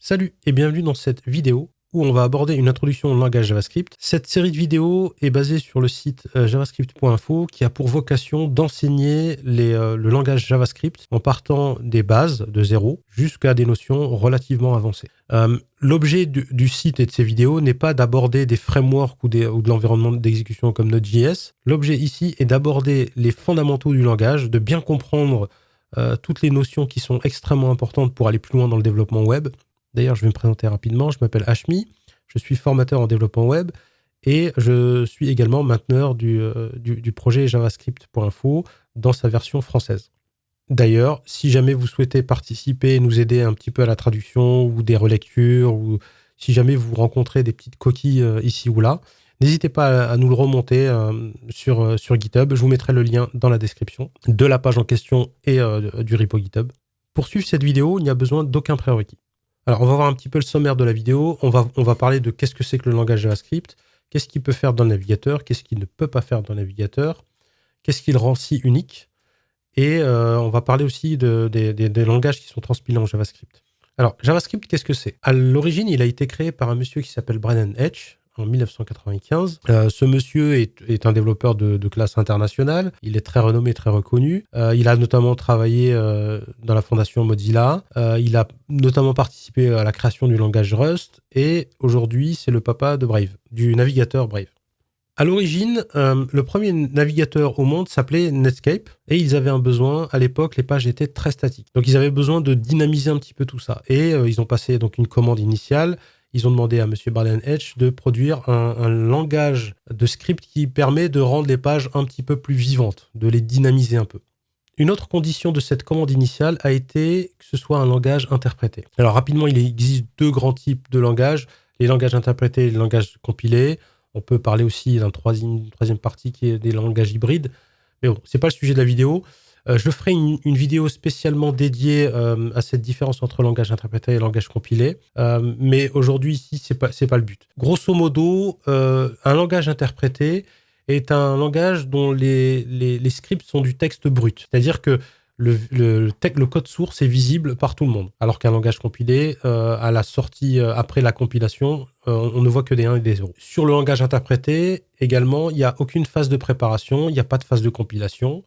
Salut et bienvenue dans cette vidéo où on va aborder une introduction au langage JavaScript. Cette série de vidéos est basée sur le site javascript.info qui a pour vocation d'enseigner le langage JavaScript en partant des bases de zéro jusqu'à des notions relativement avancées. L'objet du site et de ces vidéos n'est pas d'aborder des frameworks ou de l'environnement d'exécution comme Node.js. L'objet ici est d'aborder les fondamentaux du langage, de bien comprendre toutes les notions qui sont extrêmement importantes pour aller plus loin dans le développement web. D'ailleurs, je vais me présenter rapidement. Je m'appelle Hashmi, je suis formateur en développement web et je suis également mainteneur du projet javascript.info dans sa version française. D'ailleurs, si jamais vous souhaitez participer, nous aider un petit peu à la traduction ou des relectures, ou si jamais vous rencontrez des petites coquilles ici ou là, n'hésitez pas à nous le remonter sur GitHub. Je vous mettrai le lien dans la description de la page en question et du repo GitHub. Pour suivre cette vidéo, il n'y a besoin d'aucun prérequis. Alors, on va voir un petit peu le sommaire de la vidéo. On va parler de qu'est-ce que c'est que le langage JavaScript, qu'est-ce qu'il peut faire dans le navigateur, qu'est-ce qu'il ne peut pas faire dans le navigateur, qu'est-ce qui le rend si unique, et on va parler aussi des langages qui sont transpilés en JavaScript. Alors, JavaScript, qu'est-ce que c'est? À l'origine, il a été créé par un monsieur qui s'appelle Brennan Hecht en 1995. Ce monsieur est un développeur de classe internationale. Il est très renommé, très reconnu. Il a notamment travaillé dans la fondation Mozilla. Il a notamment participé à la création du langage Rust. Et aujourd'hui, c'est le papa de Brave, du navigateur Brave. À l'origine, le premier navigateur au monde s'appelait Netscape et ils avaient un besoin. À l'époque, les pages étaient très statiques. Donc, ils avaient besoin de dynamiser un petit peu tout ça. Et ils ont passé donc une commande initiale. Ils ont demandé à M. Brennan Hecht de produire un langage de script qui permet de rendre les pages un petit peu plus vivantes, de les dynamiser un peu. Une autre condition de cette commande initiale a été que ce soit un langage interprété. Alors rapidement, il existe deux grands types de langages, les langages interprétés et les langages compilés. On peut parler aussi d'une troisième partie qui est des langages hybrides. Mais bon, c'est pas le sujet de la vidéo. Je ferai une vidéo spécialement dédiée à cette différence entre langage interprété et langage compilé. Mais aujourd'hui, ici, c'est pas le but. Grosso modo, un langage interprété est un langage dont les scripts sont du texte brut. C'est-à-dire que le code source est visible par tout le monde. Alors qu'un langage compilé, à la sortie, après la compilation, on ne voit que des 1 et des 0. Sur le langage interprété, également, il n'y a aucune phase de préparation, il n'y a pas de phase de compilation.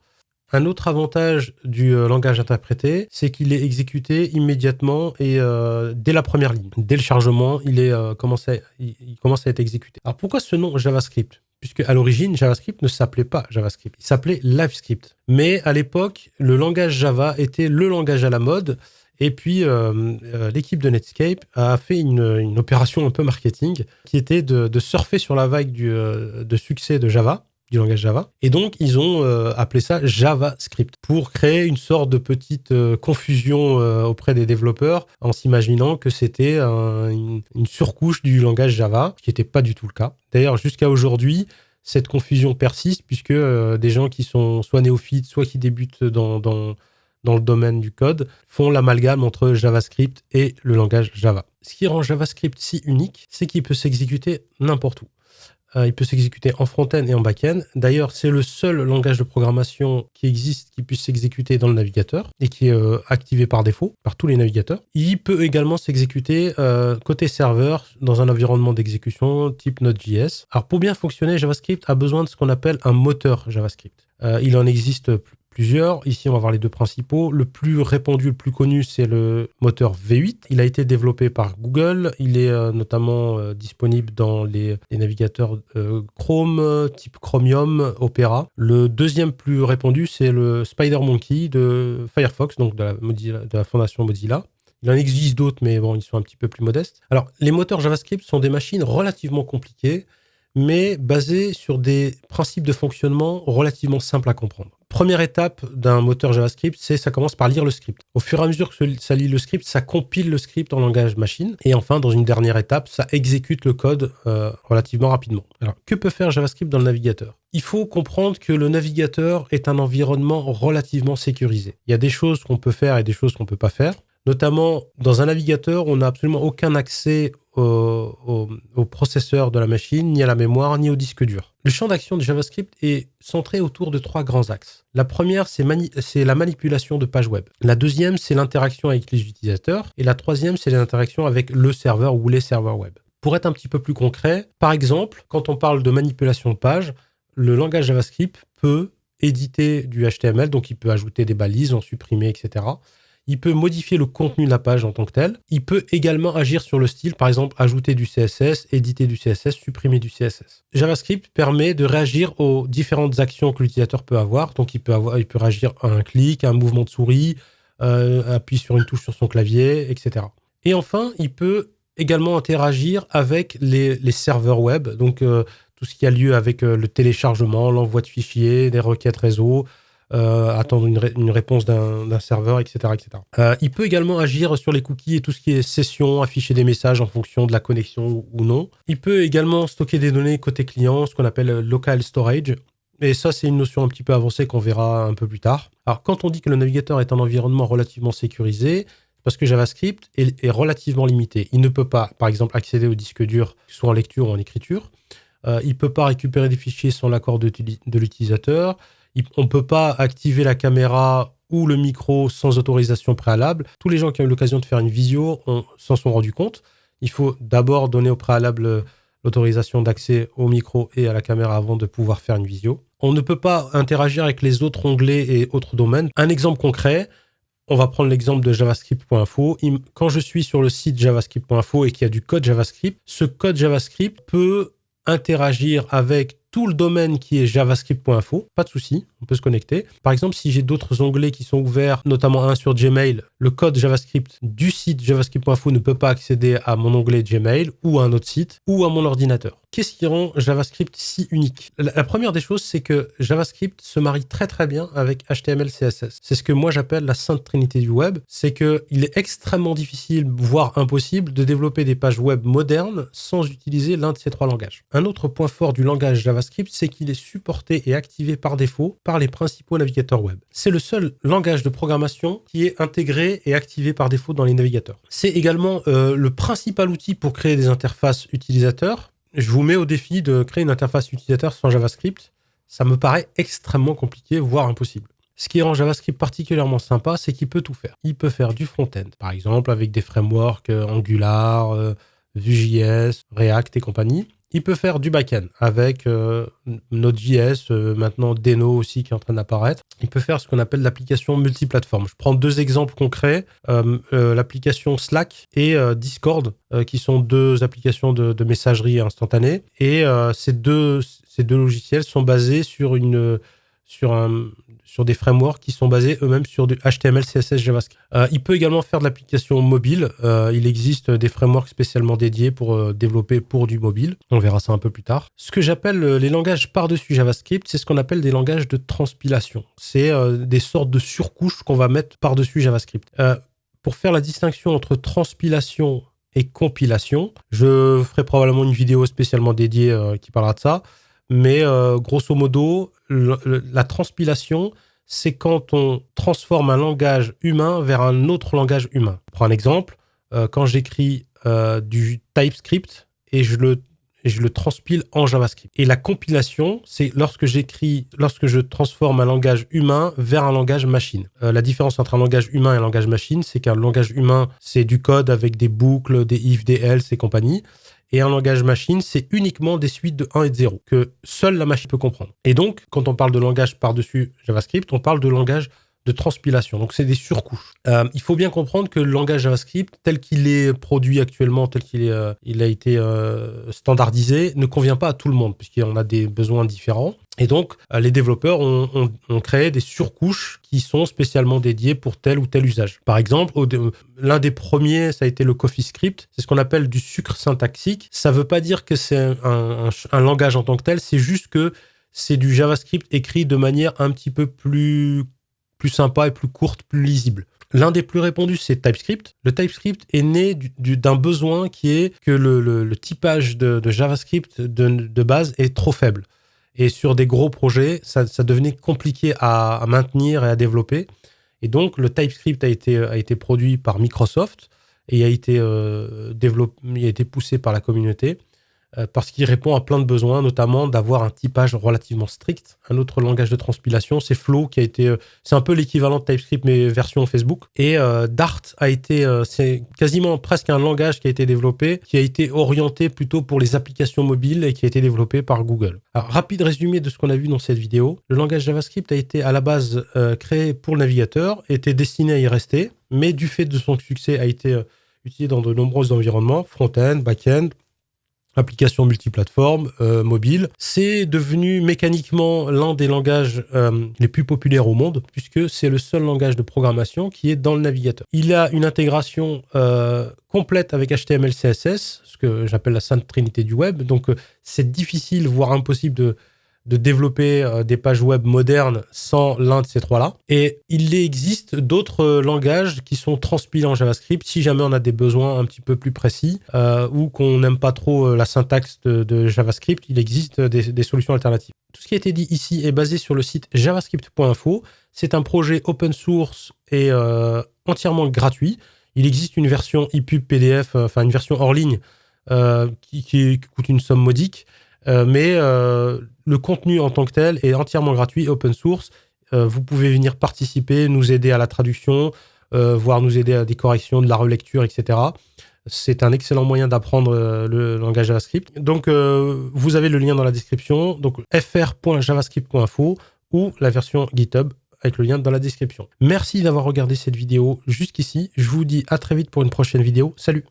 Un autre avantage du langage interprété, c'est qu'il est exécuté immédiatement et dès la première ligne. Dès le chargement, il commence à être exécuté. Alors pourquoi ce nom JavaScript ? Puisque à l'origine, JavaScript ne s'appelait pas JavaScript, il s'appelait LiveScript. Mais à l'époque, le langage Java était le langage à la mode. Et puis, l'équipe de Netscape a fait une opération un peu marketing qui était de surfer sur la vague de succès de Java, du langage Java. Et donc, ils ont appelé ça JavaScript pour créer une sorte de petite confusion auprès des développeurs en s'imaginant que c'était une surcouche du langage Java, ce qui n'était pas du tout le cas. D'ailleurs, jusqu'à aujourd'hui, cette confusion persiste puisque des gens qui sont soit néophytes, soit qui débutent dans le domaine du code, font l'amalgame entre JavaScript et le langage Java. Ce qui rend JavaScript si unique, c'est qu'il peut s'exécuter n'importe où. Il peut s'exécuter en front-end et en back-end. D'ailleurs, c'est le seul langage de programmation qui existe qui puisse s'exécuter dans le navigateur et qui est activé par défaut par tous les navigateurs. Il peut également s'exécuter côté serveur dans un environnement d'exécution type Node.js. Alors, pour bien fonctionner, JavaScript a besoin de ce qu'on appelle un moteur JavaScript. Il en existe plusieurs. Ici, on va voir les deux principaux. Le plus répandu, le plus connu, c'est le moteur V8. Il a été développé par Google. Il est notamment disponible dans les navigateurs Chrome, type Chromium, Opera. Le deuxième plus répandu, c'est le SpiderMonkey de Firefox, donc de la fondation Mozilla. Il en existe d'autres, mais bon, ils sont un petit peu plus modestes. Alors, les moteurs JavaScript sont des machines relativement compliquées, mais basées sur des principes de fonctionnement relativement simples à comprendre. Première étape d'un moteur JavaScript, ça commence par lire le script. Au fur et à mesure que ça lit le script, ça compile le script en langage machine. Et enfin, dans une dernière étape, ça exécute le code relativement rapidement. Alors, que peut faire JavaScript dans le navigateur ? Il faut comprendre que le navigateur est un environnement relativement sécurisé. Il y a des choses qu'on peut faire et des choses qu'on ne peut pas faire. Notamment, dans un navigateur, on n'a absolument aucun accès au processeur de la machine, ni à la mémoire, ni au disque dur. Le champ d'action de JavaScript est centré autour de 3 grands axes. La première, c'est la manipulation de pages web. La deuxième, c'est l'interaction avec les utilisateurs. Et la troisième, c'est l'interaction avec le serveur ou les serveurs web. Pour être un petit peu plus concret, par exemple, quand on parle de manipulation de page, le langage JavaScript peut éditer du HTML, donc il peut ajouter des balises, en supprimer, etc. Il peut modifier le contenu de la page en tant que tel. Il peut également agir sur le style, par exemple, ajouter du CSS, éditer du CSS, supprimer du CSS. JavaScript permet de réagir aux différentes actions que l'utilisateur peut avoir. Donc, il peut réagir à un clic, à un mouvement de souris, appuyer sur une touche sur son clavier, etc. Et enfin, il peut également interagir avec les serveurs web, donc tout ce qui a lieu avec le téléchargement, l'envoi de fichiers, des requêtes réseau, attendre une réponse d'un serveur, etc. etc. Il peut également agir sur les cookies et tout ce qui est session, afficher des messages en fonction de la connexion ou non. Il peut également stocker des données côté client, ce qu'on appelle local storage. Et ça, c'est une notion un petit peu avancée qu'on verra un peu plus tard. Alors, quand on dit que le navigateur est un environnement relativement sécurisé, parce que JavaScript est relativement limité. Il ne peut pas, par exemple, accéder au disque dur, soit en lecture ou en écriture. Il ne peut pas récupérer des fichiers sans l'accord de l'utilisateur. On ne peut pas activer la caméra ou le micro sans autorisation préalable. Tous les gens qui ont eu l'occasion de faire une visio s'en sont rendus compte. Il faut d'abord donner au préalable l'autorisation d'accès au micro et à la caméra avant de pouvoir faire une visio. On ne peut pas interagir avec les autres onglets et autres domaines. Un exemple concret, on va prendre l'exemple de javascript.info. Quand je suis sur le site javascript.info et qu'il y a du code JavaScript, ce code JavaScript peut interagir avec tout le domaine qui est javascript.info, pas de souci, on peut se connecter. Par exemple, si j'ai d'autres onglets qui sont ouverts, notamment un sur Gmail, le code JavaScript du site javascript.info ne peut pas accéder à mon onglet Gmail ou à un autre site ou à mon ordinateur. Qu'est-ce qui rend JavaScript si unique ? La première des choses, c'est que JavaScript se marie très très bien avec HTML, CSS. C'est ce que moi j'appelle la sainte trinité du web. C'est qu'il est extrêmement difficile, voire impossible, de développer des pages web modernes sans utiliser l'un de ces 3 langages. Un autre point fort du langage JavaScript, c'est qu'il est supporté et activé par défaut par les principaux navigateurs web. C'est le seul langage de programmation qui est intégré et activé par défaut dans les navigateurs. C'est également le principal outil pour créer des interfaces utilisateurs. Je vous mets au défi de créer une interface utilisateur sans JavaScript. Ça me paraît extrêmement compliqué, voire impossible. Ce qui rend JavaScript particulièrement sympa, c'est qu'il peut tout faire. Il peut faire du front-end, par exemple, avec des frameworks Angular, Vue.js, React et compagnie. Il peut faire du back-end avec Node.js, maintenant Deno aussi qui est en train d'apparaître. Il peut faire ce qu'on appelle l'application multiplateforme. Je prends 2 exemples concrets, l'application Slack et Discord, qui sont 2 applications de messagerie instantanée. Et ces deux logiciels sont basés sur des frameworks qui sont basés eux-mêmes sur du HTML, CSS, JavaScript. Il peut également faire de l'application mobile. Il existe des frameworks spécialement dédiés pour développer pour du mobile. On verra ça un peu plus tard. Ce que j'appelle les langages par-dessus JavaScript, c'est ce qu'on appelle des langages de transpilation. C'est des sortes de surcouches qu'on va mettre par-dessus JavaScript. Pour faire la distinction entre transpilation et compilation, je ferai probablement une vidéo spécialement dédiée qui parlera de ça. Mais grosso modo, la transpilation, c'est quand on transforme un langage humain vers un autre langage humain. Je prends un exemple. Quand j'écris du TypeScript et je le transpile en JavaScript. Et la compilation, c'est lorsque je transforme un langage humain vers un langage machine. La différence entre un langage humain et un langage machine, c'est qu'un langage humain, c'est du code avec des boucles, des if, des else et compagnie. Et un langage machine, c'est uniquement des suites de 1 et de 0 que seule la machine peut comprendre. Et donc, quand on parle de langage par-dessus JavaScript, on parle de langage de transpilation. Donc, c'est des surcouches. Il faut bien comprendre que le langage JavaScript, tel qu'il est produit actuellement, tel qu'il il a été standardisé, ne convient pas à tout le monde, puisqu'on a des besoins différents. Et donc, les développeurs ont créé des surcouches qui sont spécialement dédiées pour tel ou tel usage. Par exemple, l'un des premiers, ça a été le CoffeeScript. C'est ce qu'on appelle du sucre syntaxique. Ça ne veut pas dire que c'est un langage en tant que tel, c'est juste que c'est du JavaScript écrit de manière un petit peu plus sympa et plus courte, plus lisible. L'un des plus répandus, c'est TypeScript. Le TypeScript est né d'un besoin qui est que le typage de JavaScript de base est trop faible. Et sur des gros projets, ça devenait compliqué à maintenir et à développer. Et donc, le TypeScript a été produit par Microsoft. et a été développé, il a été poussé par la communauté. Parce qu'il répond à plein de besoins, notamment d'avoir un typage relativement strict. Un autre langage de transpilation, c'est Flow, qui a été, c'est un peu l'équivalent de TypeScript, mais version Facebook. Et Dart a été, c'est quasiment presque un langage qui a été développé, qui a été orienté plutôt pour les applications mobiles et qui a été développé par Google. Alors, rapide résumé de ce qu'on a vu dans cette vidéo. Le langage JavaScript a été à la base créé pour le navigateur, était destiné à y rester, mais du fait de son succès a été utilisé dans de nombreux environnements, front-end, back-end, applications multiplateformes, mobile. C'est devenu mécaniquement l'un des langages les plus populaires au monde, puisque c'est le seul langage de programmation qui est dans le navigateur. Il a une intégration complète avec HTML, CSS, ce que j'appelle la sainte trinité du web. Donc, c'est difficile, voire impossible de développer des pages web modernes sans l'un de ces trois-là. Et il existe d'autres langages qui sont transpilés en JavaScript si jamais on a des besoins un petit peu plus précis ou qu'on n'aime pas trop la syntaxe de JavaScript, il existe des solutions alternatives. Tout ce qui a été dit ici est basé sur le site javascript.info. C'est un projet open source et entièrement gratuit. Il existe une version EPUB PDF, enfin une version hors ligne qui coûte une somme modique. Mais le contenu en tant que tel est entièrement gratuit, open source. Vous pouvez venir participer, nous aider à la traduction, voire nous aider à des corrections, de la relecture, etc. C'est un excellent moyen d'apprendre le langage JavaScript. Donc, vous avez le lien dans la description, donc fr.javascript.info ou la version GitHub avec le lien dans la description. Merci d'avoir regardé cette vidéo jusqu'ici. Je vous dis à très vite pour une prochaine vidéo. Salut!